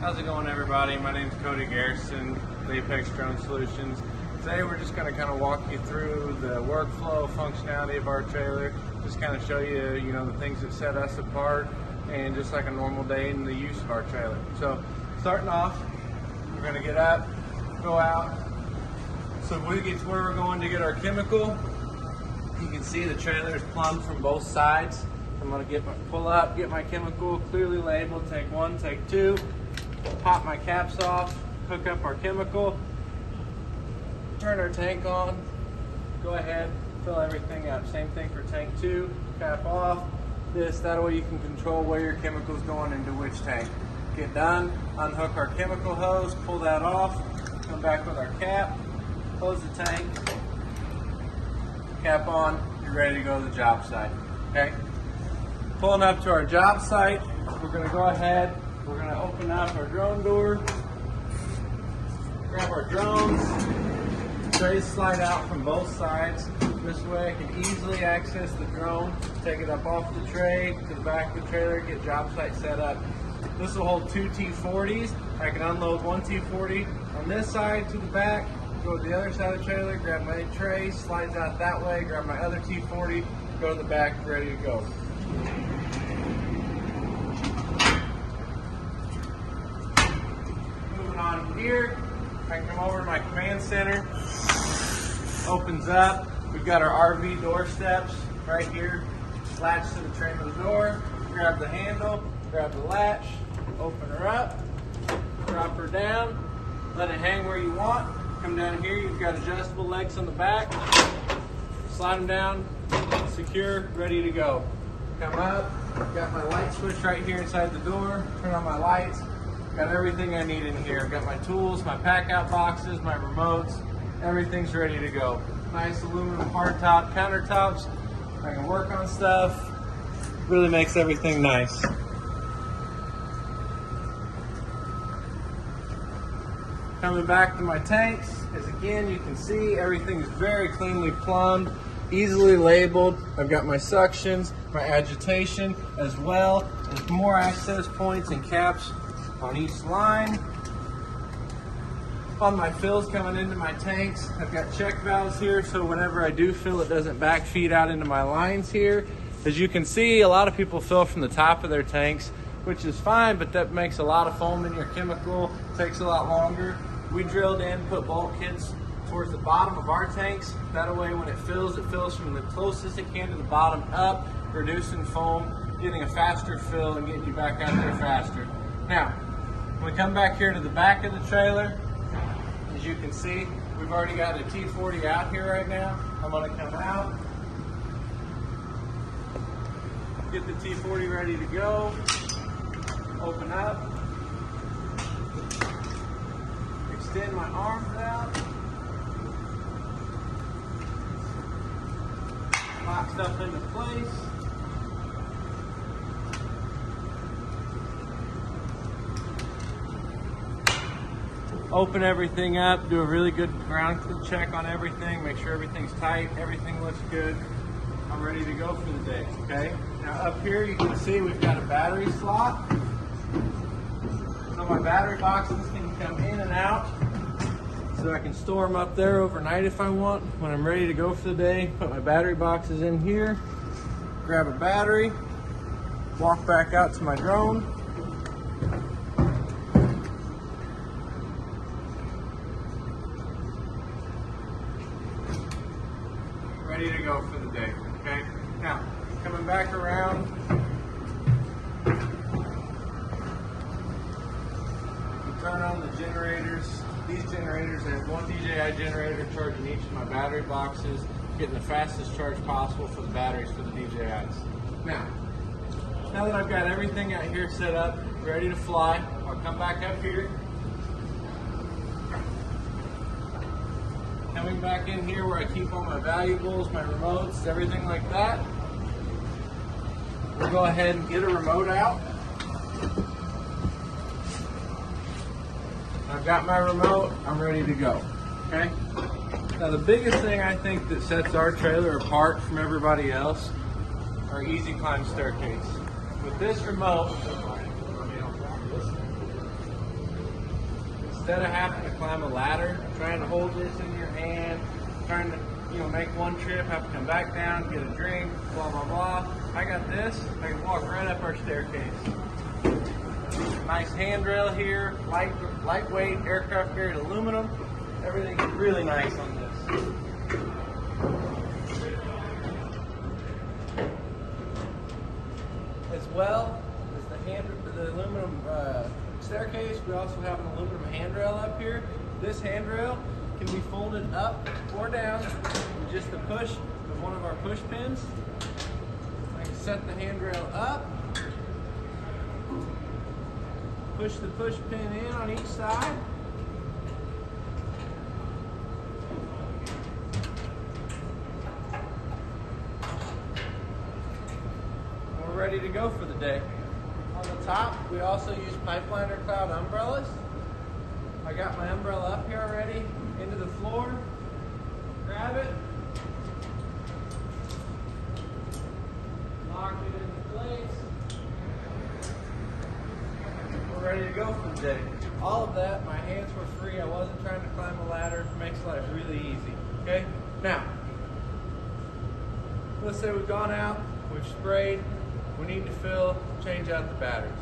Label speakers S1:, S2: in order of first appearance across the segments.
S1: How's it going, everybody? My name is Cody Garrison, with Apexx Drone Solutions. Today we're just going to kind of walk you through the workflow functionality of our trailer, just kind of show you, the things that set us apart, and just like a normal day in the use of our trailer. So starting off, we're going to get up, go out. So when we get to where we're going to get our chemical, you can see the trailer is plumbed from both sides. I'm going to pull up, get my chemical clearly labeled, take one, take two, pop my caps off, hook up our chemical, turn our tank on, go ahead, fill everything up. Same thing for tank 2, cap off, that way you can control where your chemical is going into which tank. Get done, unhook our chemical hose, pull that off, come back with our cap, close the tank, cap on, you're ready to go to the job site, okay? Pulling up to our job site, we're going to go ahead, we're going to open up our drone door, grab our drones, trays slide out from both sides. This way I can easily access the drone, take it up off the tray to the back of the trailer, get job site set up. This will hold 2 T40s. I can unload one T40 on this side to the back, go to the other side of the trailer, grab my tray, slides out that way, grab my other T40, go to the back, ready to go. Moving on here, I can come over to my command center, opens up, we've got our RV door steps right here, latch to the frame of the door, grab the handle, grab the latch, open her up, drop her down, let it hang where you want, come down here, you've got adjustable legs on the back, slide them down, secure, ready to go. Come up, got my light switch right here inside the door, turn on my lights, got everything I need in here. Got my tools, my pack out boxes, my remotes, everything's ready to go. Nice aluminum hardtop countertops, I can work on stuff, really makes everything nice. Coming back to my tanks, as again you can see everything's very cleanly plumbed, easily labeled. I've got my suctions, my agitation, as well as more access points and caps on each line. On my fills coming into my tanks, I've got check valves here, so whenever I do fill, it doesn't backfeed out into my lines here. As you can see, a lot of people fill from the top of their tanks, which is fine, but that makes a lot of foam in your chemical, takes a lot longer. We drilled in, put bulkheads towards the bottom of our tanks. That way when it fills from the closest it can to the bottom up, reducing foam, getting a faster fill and getting you back out there faster. Now, when we come back here to the back of the trailer, as you can see, we've already got a T40 out here right now. I'm gonna come out, get the T40 ready to go, open up, extend my arms out, lock stuff into place. Open everything up, do a really good ground check on everything, make sure everything's tight, everything looks good. I'm ready to go for the day, okay? Now up here you can see we've got a battery slot. So my battery boxes can come in and out. So I can store them up there overnight if I want. When I'm ready to go for the day, put my battery boxes in here, grab a battery, walk back out to my drone. Ready to go for the day, okay? Now, coming back around, you turn on the generators. These generators, I have one DJI generator charging each of my battery boxes, getting the fastest charge possible for the batteries for the DJIs. Now that I've got everything out here set up, ready to fly, I'll come back up here. Coming back in here where I keep all my valuables, my remotes, everything like that. We'll go ahead and get a remote out. I've got my remote, I'm ready to go, okay? Now the biggest thing I think that sets our trailer apart from everybody else are easy climb staircase. With this remote, instead of having to climb a ladder, trying to hold this in your hand, trying to make one trip, have to come back down, get a drink, blah, blah, blah. I got this, I can walk right up our staircase. Nice handrail here, lightweight, aircraft grade aluminum. Everything's really nice on this. As well as the aluminum staircase, we also have an aluminum handrail up here. This handrail can be folded up or down with just the push of one of our push pins. I can set the handrail up, push the push pin in on each side. We're ready to go for the day. On the top, we also use Pipeliner Cloud umbrellas. I got my umbrella up here already, into the floor. Grab it. Lock it into place. We're ready to go for the day. All of that, my hands were free. I wasn't trying to climb a ladder. It makes life really easy. Okay? Now, let's say we've gone out, we've sprayed, we need to fill, change out the batteries.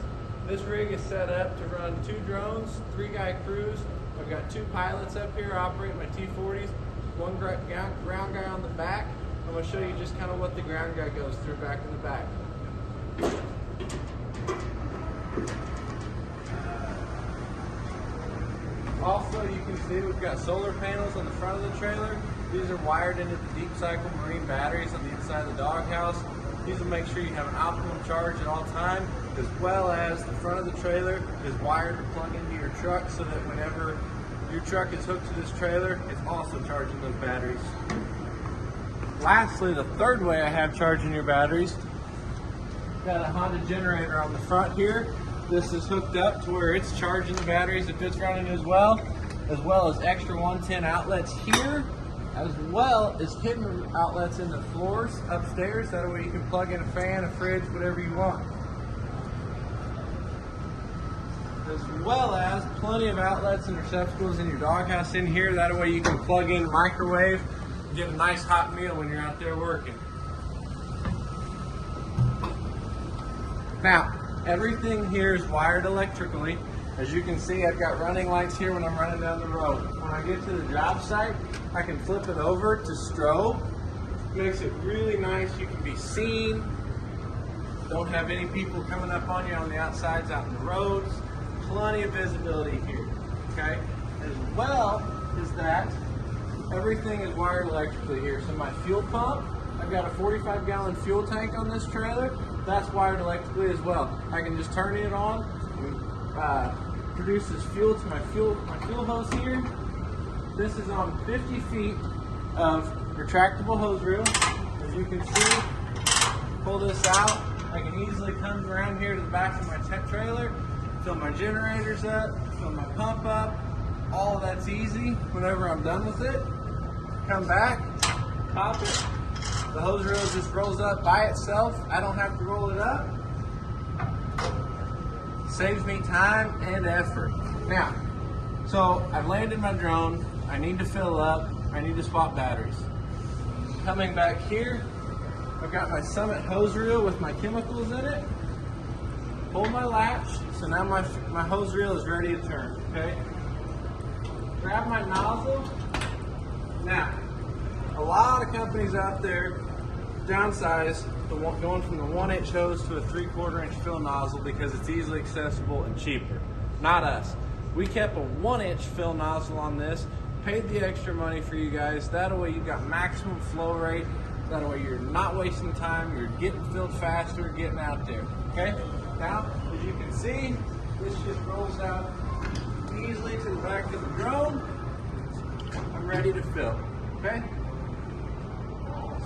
S1: This rig is set up to run 2 drones, 3-guy crews. I've got 2 pilots up here operating my T-40s, 1 ground guy on the back. I'm going to show you just kind of what the ground guy goes through back in the back. Also, you can see we've got solar panels on the front of the trailer. These are wired into the deep cycle marine batteries on the inside of the doghouse. These will make sure you have an optimum charge at all times, as well as the front of the trailer is wired to plug into your truck so that whenever your truck is hooked to this trailer, it's also charging those batteries. Lastly, the third way I have charging your batteries, got a Honda generator on the front here. This is hooked up to where it's charging the batteries if it's running as well as extra 110 outlets here, as well as hidden outlets in the floors upstairs. That way you can plug in a fan, a fridge, whatever you want. As well as plenty of outlets and receptacles in your doghouse in here. That way you can plug in a microwave and get a nice hot meal when you're out there working. Now, everything here is wired electrically. As you can see, I've got running lights here when I'm running down the road. When I get to the job site, I can flip it over to strobe. Makes it really nice. You can be seen. Don't have any people coming up on you on the outsides out in the roads. Plenty of visibility here, okay? As well as that, everything is wired electrically here. So my fuel pump, I've got a 45-gallon fuel tank on this trailer. That's wired electrically as well. I can just turn it on and produces fuel to my fuel hose here. This is on 50 feet of retractable hose reel. As you can see, pull this out. I can easily come around here to the back of my trailer, fill my generators up, fill my pump up. All of that's easy. Whenever I'm done with it, come back, pop it. The hose reel just rolls up by itself. I don't have to roll it up. Saves me time and effort. Now, so I've landed my drone. I need to fill up. I need to swap batteries. Coming back here, I've got my Summit hose reel with my chemicals in it. Pull my latch, so now my hose reel is ready to turn, okay? Grab my nozzle. Now, a lot of companies out there downsize going from the 1-inch hose to a 3/4 inch fill nozzle because it's easily accessible and cheaper. Not us. We kept a 1-inch fill nozzle on this, paid the extra money for you guys. That way you got maximum flow rate. That way you're not wasting time. You're getting filled faster, getting out there. Okay? Now, as you can see, this just rolls out easily to the back of the drone. I'm ready to fill. Okay?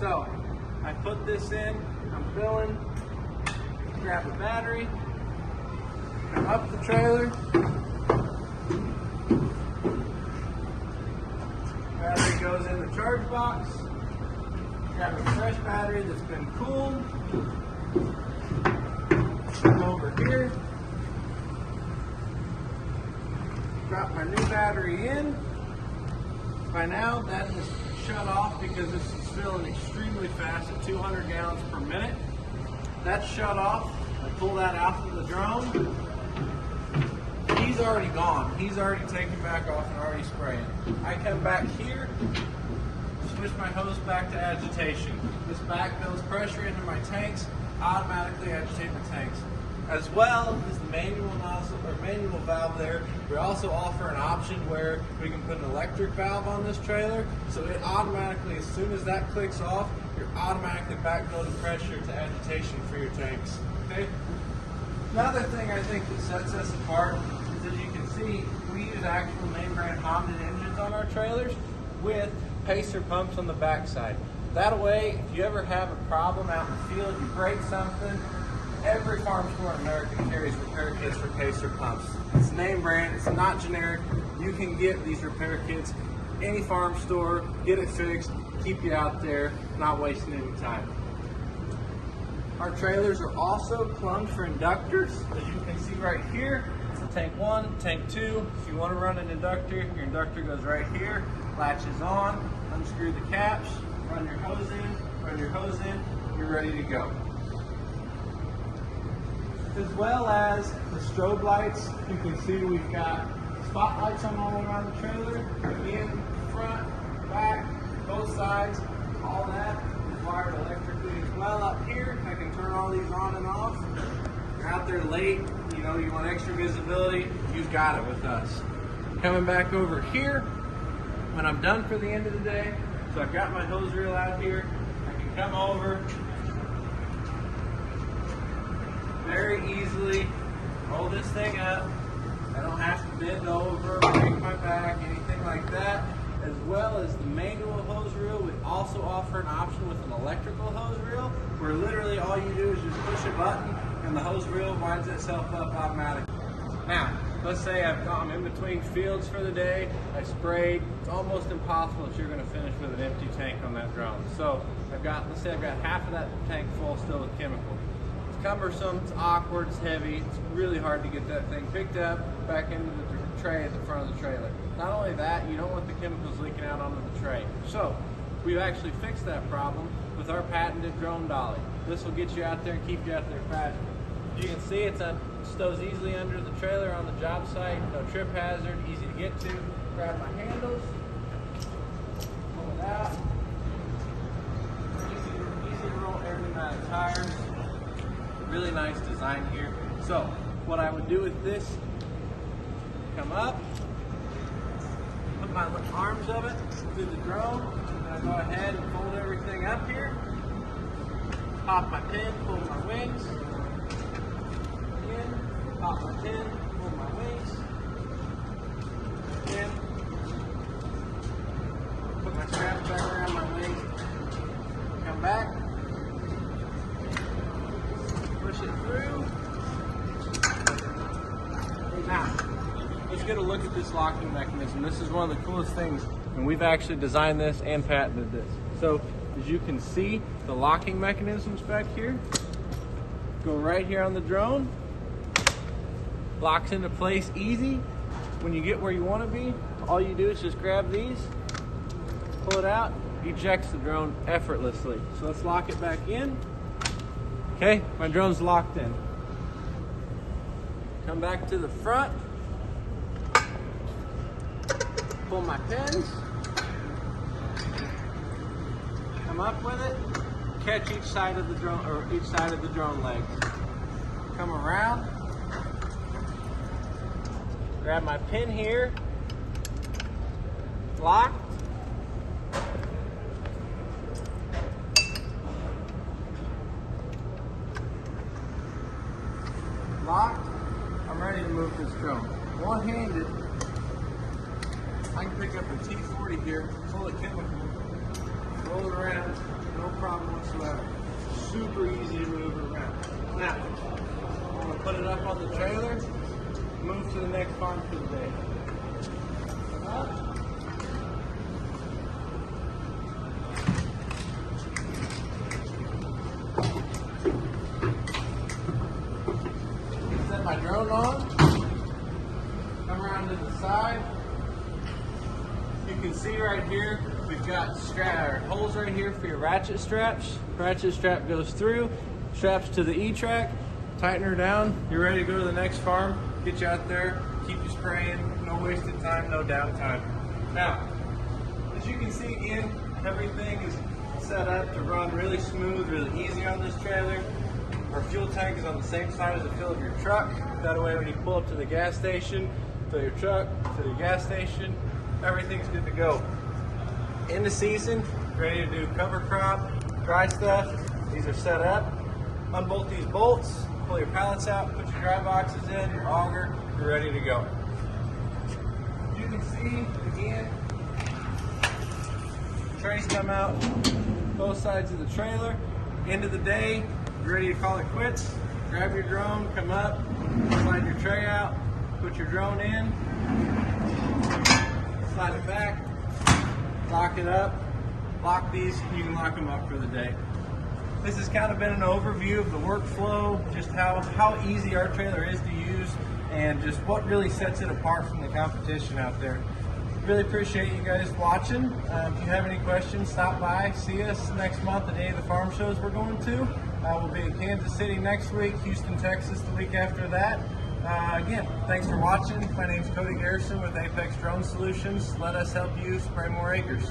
S1: So, I put this in, I'm filling, grab the battery, come up the trailer, battery goes in the charge box, grab a fresh battery that's been cooled, come over here, got my new battery in. By now that is shut off because this is filling extremely fast at 200 gallons per minute. That's shut off. I pull that out of the drone. He's already gone. He's already taken back off and already spraying. I come back here, switch my hose back to agitation. This back builds pressure into my tanks, automatically agitate the tanks. As well as the manual nozzle or manual valve there, we also offer an option where we can put an electric valve on this trailer, so it automatically, as soon as that clicks off, you're automatically back building pressure to agitation for your tanks. Okay. Another thing I think that sets us apart is, as you can see, we use actual name brand Honda engines on our trailers with pacer pumps on the backside. That way, if you ever have a problem out in the field, you break something, every farm store in America carries repair kits for pacer pumps. It's name brand, it's not generic. You can get these repair kits any farm store, get it fixed, keep you out there, not wasting any time. Our trailers are also plumbed for inductors. As you can see right here, tank 1, tank 2. If you want to run an inductor, your inductor goes right here, latches on, unscrew the caps, run your hose in, you're ready to go. As well as the strobe lights, you can see we've got spotlights on all around the trailer. Again, front, back, both sides, all that is wired electrically as well. Up here, I can turn all these on and off. You're out there late, you know, you want extra visibility, you've got it with us. Coming back over here, when I'm done for the end of the day, so I've got my hose reel out here, I can come over, very easily roll this thing up. I don't have to bend over, break my back, anything like that. As well as the manual hose reel, we also offer an option with an electrical hose reel, where literally all you do is just push a button and the hose reel winds itself up automatically. Now, let's say I've gone in between fields for the day, I sprayed. It's almost impossible that you're going to finish with an empty tank on that drone. So let's say I've got half of that tank full still with chemical. Cumbersome, it's awkward, it's heavy, it's really hard to get that thing picked up back into the tray at the front of the trailer. Not only that, you don't want the chemicals leaking out onto the tray. So we've actually fixed that problem with our patented drone dolly. This will get you out there and keep you out there faster. You can see it stows easily under the trailer on the job site, no trip hazard, easy to get to. Grab my handles, pull it out. Easy to roll air pneumatic tires. Really nice design here. So what I would do with this, come up, put my arms of it through the drone, and I go ahead and fold everything up here, pop my pin, pull my wings, in, pop my pin, pull my wings, in, put my straps back around my wings, come back, push it through. Now, let's get a look at this locking mechanism. This is one of the coolest things, and we've actually designed this and patented this. So, as you can see, the locking mechanisms back here go right here on the drone. Locks into place easy. When you get where you want to be, all you do is just grab these, pull it out, ejects the drone effortlessly. So let's lock it back in. Okay, my drone's locked in. Come back to the front, pull my pins, come up with it, catch each side of the drone, or each side of the drone legs. Come around, grab my pin here, locked, locked. I'm ready to move this drone. One-handed, I can pick up a T40 here, full of chemical, roll it around, no problem whatsoever. Super easy to move it around. Now, I'm going to put it up on the trailer, move to the next farm for the day. Set my drone on, come around around to the side. You can see right here, we've got holes right here for your ratchet straps. Ratchet strap goes through, straps to the E-track, tighten her down. You're ready to go to the next farm, get you out there, keep you spraying, no wasted time, no downtime. Now, as you can see again, everything is set up to run really smooth, really easy on this trailer. Our fuel tank is on the same side as the fuel of your truck. That way when you pull up to the gas station, fill your truck, fill your gas station, everything's good to go. In the season, ready to do cover crop, dry stuff. These are set up. Unbolt these bolts, pull your pallets out, put your dry boxes in, your auger, you're ready to go. You can see, again, trays come out both sides of the trailer. End of the day, you're ready to call it quits. Grab your drone, come up, slide your tray out, put your drone in, slide it back, lock it up, lock these, you can lock them up for the day. This has kind of been an overview of the workflow, just how easy our trailer is to use, and just what really sets it apart from the competition out there. Really appreciate you guys watching. If you have any questions, stop by, see us next month, the day of the farm shows we're going to. We'll be in Kansas City next week, Houston, Texas the week after that. Again, thanks for watching. My name's Cody Garrison with Apexx Drone Solutions. Let us help you spray more acres.